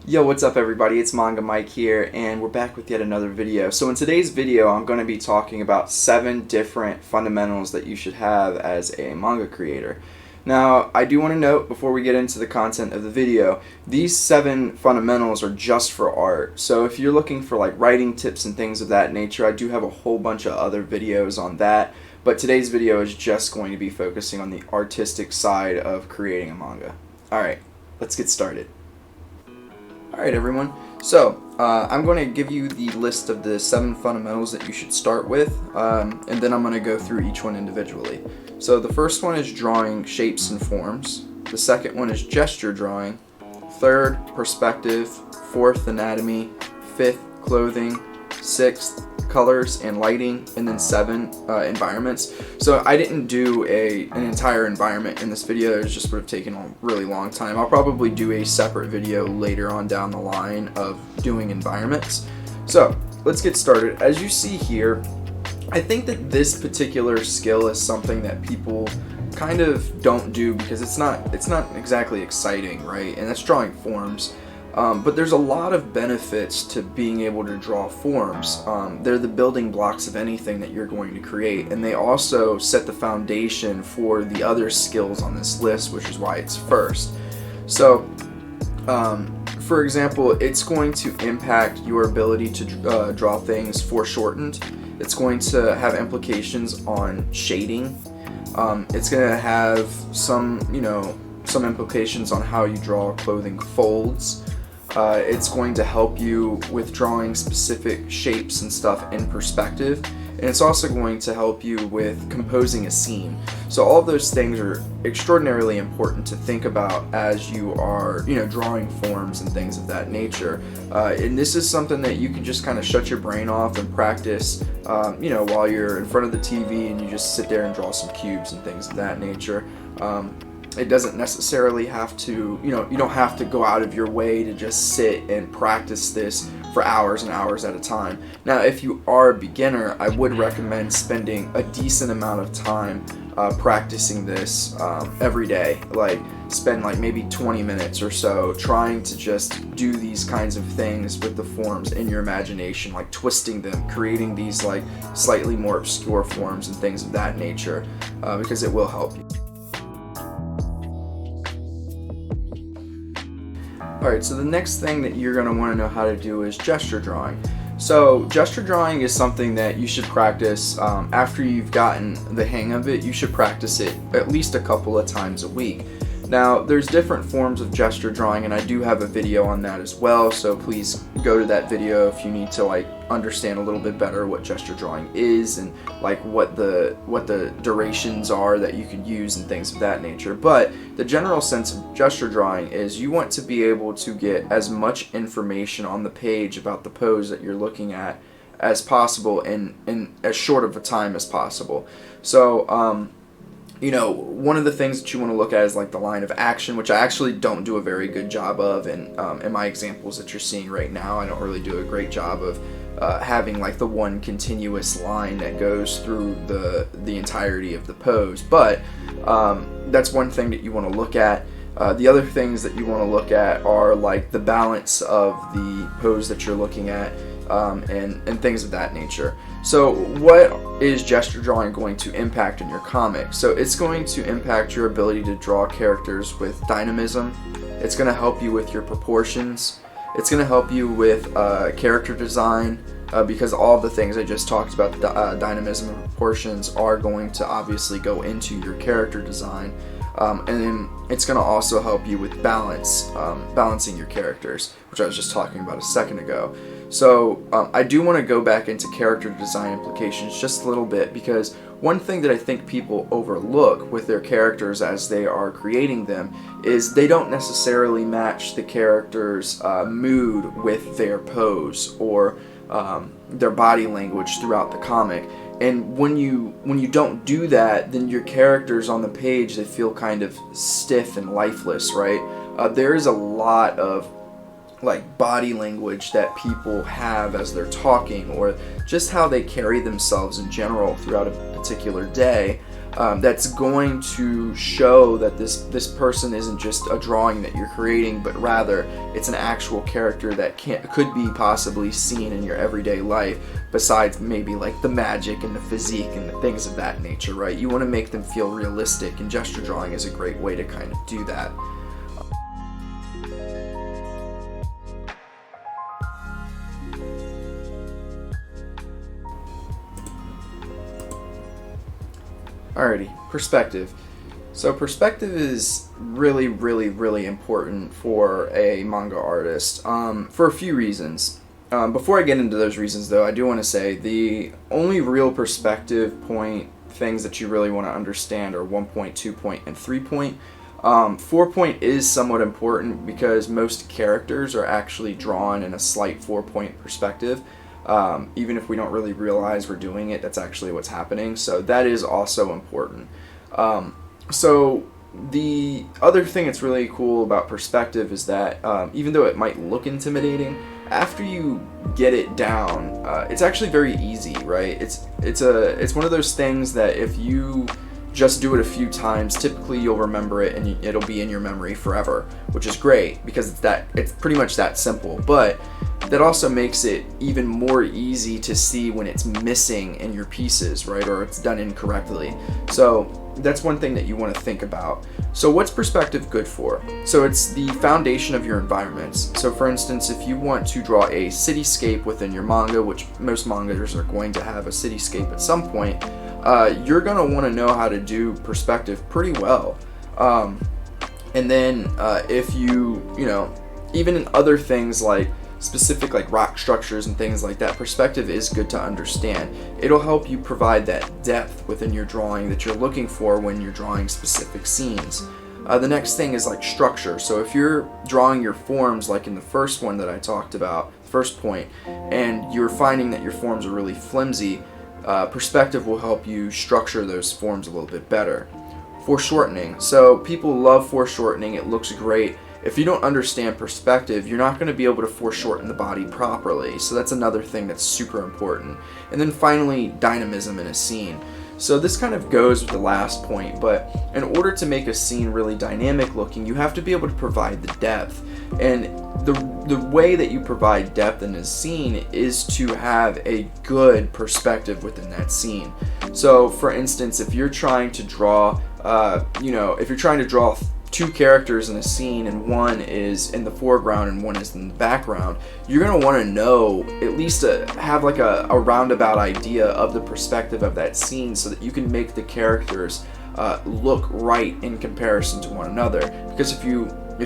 Yo, what's up everybody? It's Manga Mike here, and we're back with yet another video. So in today's video, I'm going to be talking about 7 different fundamentals that you should have as a manga creator. Now, I do want to note before we get into the content of the video, these 7 fundamentals are just for art. So if you're looking for like writing tips and things of that nature, I do have a whole bunch of other videos on that. But today's video is just going to be focusing on the artistic side of creating a manga. Alright, let's get started. Alright everyone, so I'm going to give you the list of the 7 fundamentals that you should start with, and then I'm going to go through each one individually. So the first one is drawing shapes and forms, the second one is gesture drawing, third, perspective, fourth, anatomy, fifth, clothing, sixth, colors and lighting, and then 7, environments. So I didn't do an entire environment in this video. It just would have taken a really long time. I'll probably do a separate video later on down the line of doing environments. So let's get started. As you see here, I think that this particular skill is something that people kind of don't do because it's not exactly exciting, right? And that's drawing forms. But there's a lot of benefits to being able to draw forms. They're the building blocks of anything that you're going to create, and they also set the foundation for the other skills on this list, which is why it's first. So, for example, it's going to impact your ability to draw things foreshortened. It's going to have implications on shading. It's going to have some implications on how you draw clothing folds. It's going to help you with drawing specific shapes and stuff in perspective, and it's also going to help you with composing a scene. So all of those things are extraordinarily important to think about as you are, drawing forms and things of that nature. And this is something that you can just kind of shut your brain off and practice, while you're in front of the TV and you just sit there and draw some cubes and things of that nature. It doesn't necessarily have to, you don't have to go out of your way to just sit and practice this for hours and hours at a time. Now, if you are a beginner, I would recommend spending a decent amount of time practicing this every day. Like, spend like maybe 20 minutes or so trying to just do these kinds of things with the forms in your imagination, like twisting them, creating these like slightly more obscure forms and things of that nature, because it will help you. Alright, so the next thing that you're going to want to know how to do is gesture drawing. So gesture drawing is something that you should practice after you've gotten the hang of it. You should practice it at least a couple of times a week. Now, there's different forms of gesture drawing, and I do have a video on that as well, so please go to that video if you need to like understand a little bit better what gesture drawing is and like what the durations are that you could use and things of that nature. But the general sense of gesture drawing is you want to be able to get as much information on the page about the pose that you're looking at as possible in as short of a time as possible. So one of the things that you want to look at is like the line of action, which I actually don't do a very good job of, and in my examples that you're seeing right now, I don't really do a great job of having like the one continuous line that goes through the entirety of the pose. But that's one thing that you want to look at. The other things that you want to look at are like the balance of the pose that you're looking at, and things of that nature. So what is gesture drawing going to impact in your comic? So it's going to impact your ability to draw characters with dynamism. It's going to help you with your proportions. It's going to help you with character design, because all of the things I just talked about, dynamism and proportions, are going to obviously go into your character design. And then it's going to also help you with balancing your characters, which I was just talking about a second ago. So I do want to go back into character design implications just a little bit, because one thing that I think people overlook with their characters as they are creating them is they don't necessarily match the character's mood with their pose or their body language throughout the comic. And when you don't do that, then your characters on the page, they feel kind of stiff and lifeless, right? There is a lot of like body language that people have as they're talking, or just how they carry themselves in general throughout a particular day, that's going to show that this person isn't just a drawing that you're creating, but rather it's an actual character that could be possibly seen in your everyday life, besides maybe like the magic and the physique and the things of that nature, right? You want to make them feel realistic, and gesture drawing is a great way to kind of do that. Alrighty, perspective. So perspective is really, really, really important for a manga artist for a few reasons. Before I get into those reasons, though, I do want to say the only real perspective point things that you really want to understand are 1 point, 2 point, and 3 point. 4 point is somewhat important because most characters are actually drawn in a slight 4 point perspective. Even if we don't really realize we're doing it, that's actually what's happening. So that is also important. So the other thing that's really cool about perspective is that even though it might look intimidating, after you get it down, it's actually very easy, right? It's one of those things that if you just do it a few times, typically you'll remember it and it'll be in your memory forever, which is great because it's pretty much that simple. But that also makes it even more easy to see when it's missing in your pieces, right? Or it's done incorrectly. So that's one thing that you want to think about. So what's perspective good for? So it's the foundation of your environments. So for instance, if you want to draw a cityscape within your manga, which most mangas are going to have a cityscape at some point, you're going to want to know how to do perspective pretty well. And then if you even in other things like specific like rock structures and things like that, perspective is good to understand. It'll help you provide that depth within your drawing that you're looking for when you're drawing specific scenes. The next thing is like structure. So if you're drawing your forms like in the first one that I talked about, first point, and you're finding that your forms are really flimsy, perspective will help you structure those forms a little bit better. Foreshortening. So people love foreshortening. It looks great. If you don't understand perspective, you're not going to be able to foreshorten the body properly. So that's another thing that's super important. And then finally, dynamism in a scene. So this kind of goes with the last point, but in order to make a scene really dynamic looking, you have to be able to provide the depth. And the way that you provide depth in a scene is to have a good perspective within that scene. So for instance, if you're trying to draw, if you're trying to draw two characters in a scene and one is in the foreground and one is in the background, you're going to want to know, at least have like a roundabout idea of the perspective of that scene so that you can make the characters look right in comparison to one another. Because if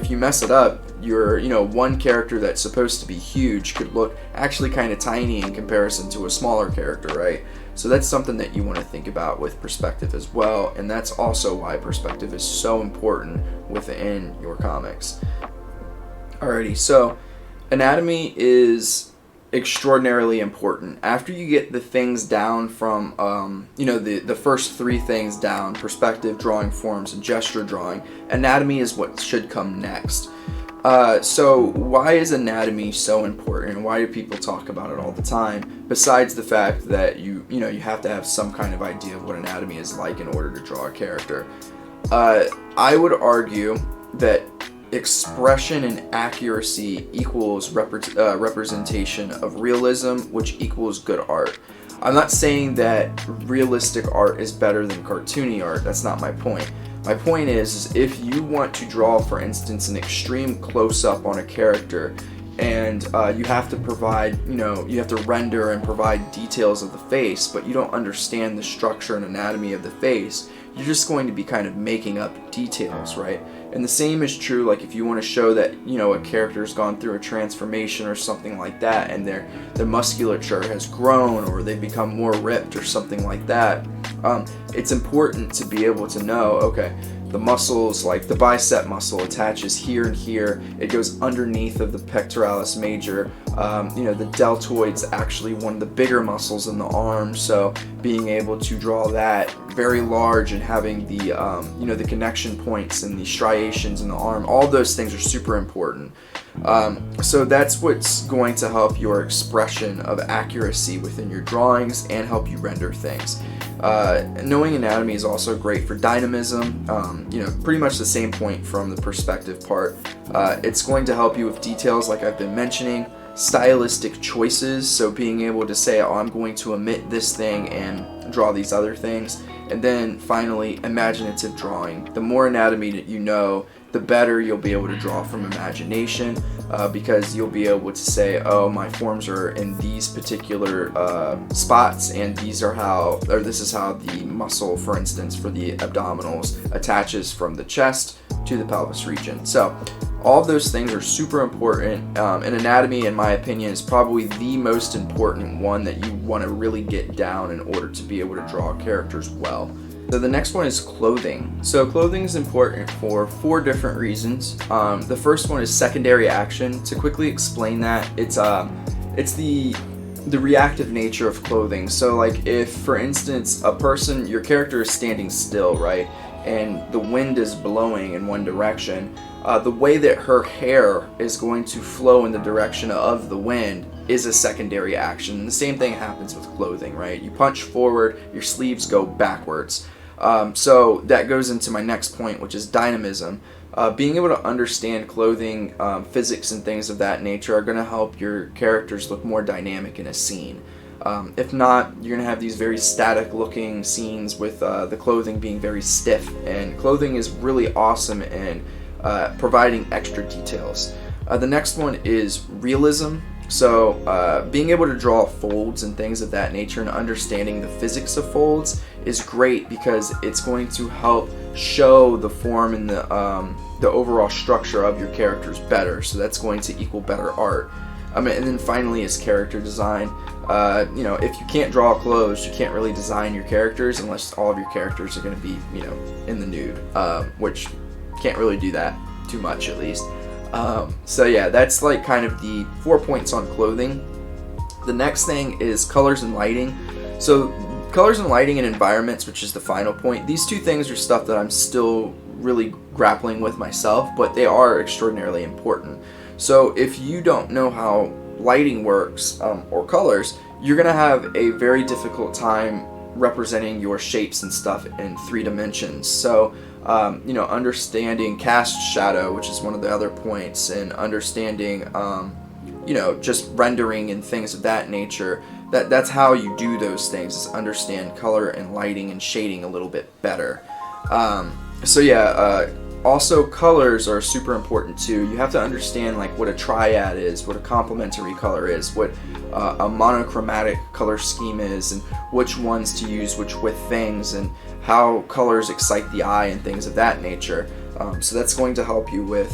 you mess it up, your one character that's supposed to be huge could look actually kind of tiny in comparison to a smaller character, right? So that's something that you want to think about with perspective as well, and that's also why perspective is so important within your comics. Alrighty, so anatomy is extraordinarily important. After you get the things down from, the first three things down, perspective, drawing forms, and gesture drawing, anatomy is what should come next. So why is anatomy so important, and why do people talk about it all the time, besides the fact that you have to have some kind of idea of what anatomy is like in order to draw a character? I would argue that expression and accuracy equals representation of realism, which equals good art. I'm not saying that realistic art is better than cartoony art. That's not my point. My point is if you want to draw, for instance, an extreme close-up on a character, and you have to provide, you have to render and provide details of the face, but you don't understand the structure and anatomy of the face, you're just going to be kind of making up details, right? And the same is true, like if you want to show that, a character's gone through a transformation or something like that, and their musculature has grown, or they've become more ripped or something like that, it's important to be able to know, okay, the muscles, like the bicep muscle attaches here and here, it goes underneath of the pectoralis major, the deltoid's actually one of the bigger muscles in the arm, so being able to draw that very large and having the connection points and the striations in the arm, all those things are super important. So that's what's going to help your expression of accuracy within your drawings and help you render things. Knowing anatomy is also great for dynamism. Pretty much the same point from the perspective part. It's going to help you with details like I've been mentioning, stylistic choices, so being able to say, oh, I'm going to omit this thing and draw these other things. And then finally, imaginative drawing. The more anatomy that you know, the better you'll be able to draw from imagination, because you'll be able to say, oh, my forms are in these particular spots, and these are how, or this is how the muscle, for instance, for the abdominals attaches from the chest to the pelvis region. So all of those things are super important, and anatomy, in my opinion, is probably the most important one that you want to really get down in order to be able to draw characters well. So the next one is clothing. So clothing is important for 4 different reasons. The first one is secondary action. To quickly explain that, it's the reactive nature of clothing. So like if, for instance, your character is standing still, right, and the wind is blowing in one direction, the way that her hair is going to flow in the direction of the wind is a secondary action. And the same thing happens with clothing, right? You punch forward, your sleeves go backwards. So that goes into my next point, which is dynamism. Being able to understand clothing, physics and things of that nature are going to help your characters look more dynamic in a scene. If not, you're going to have these very static looking scenes with the clothing being very stiff, and clothing is really awesome in providing extra details. The next one is realism. So being able to draw folds and things of that nature and understanding the physics of folds is great, because it's going to help show the form and the overall structure of your characters better. So that's going to equal better art. And then finally is character design. If you can't draw clothes, you can't really design your characters unless all of your characters are going to be, in the nude, which can't really do that too much, at least. So yeah, that's like kind of the 4 points on clothing. The next thing is colors and lighting. So colors and lighting and environments, which is the final point. These 2 things are stuff that I'm still really grappling with myself, but they are extraordinarily important. So if you don't know how lighting works, or colors, you're gonna have a very difficult time representing your shapes and stuff in 3 dimensions. So understanding cast shadow, which is one of the other points, and understanding just rendering and things of that nature, that's how you do those things, is understand color and lighting and shading a little bit better. Also colors are super important too. You have to understand like what a triad is, what a complementary color is, what a monochromatic color scheme is, and which ones to use with things, and how colors excite the eye and things of that nature. So that's going to help you with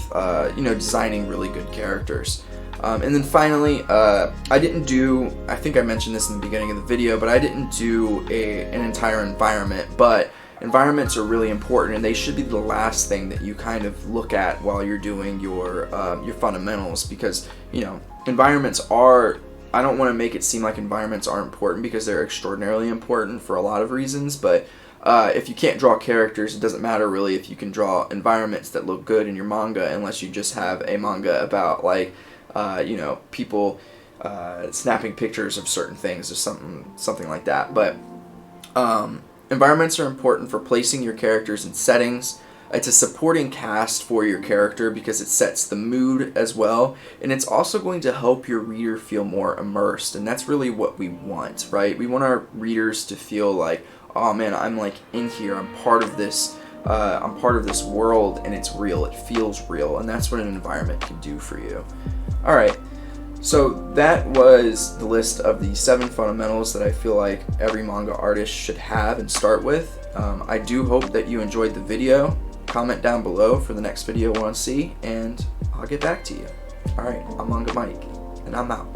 designing really good characters. And then finally, I think I mentioned this in the beginning of the video, but I didn't do an entire environment, but environments are really important, and they should be the last thing that you kind of look at while you're doing your fundamentals, because environments are, I don't want to make it seem like environments aren't important, because they're extraordinarily important for a lot of reasons, but if you can't draw characters, it doesn't matter really if you can draw environments that look good in your manga, unless you just have a manga about like people snapping pictures of certain things or something like that. But environments are important for placing your characters in settings. It's a supporting cast for your character because it sets the mood as well, and it's also going to help your reader feel more immersed, and that's really what we want, right? We want our readers to feel like, oh man, I'm like in here, I'm part of this world, and it's real, it feels real, and that's what an environment can do for you. Alright, so that was the list of the 7 fundamentals that I feel like every manga artist should have and start with. I do hope that you enjoyed the video. Comment down below for the next video you want to see, and I'll get back to you. Alright, I'm Manga Mike, and I'm out.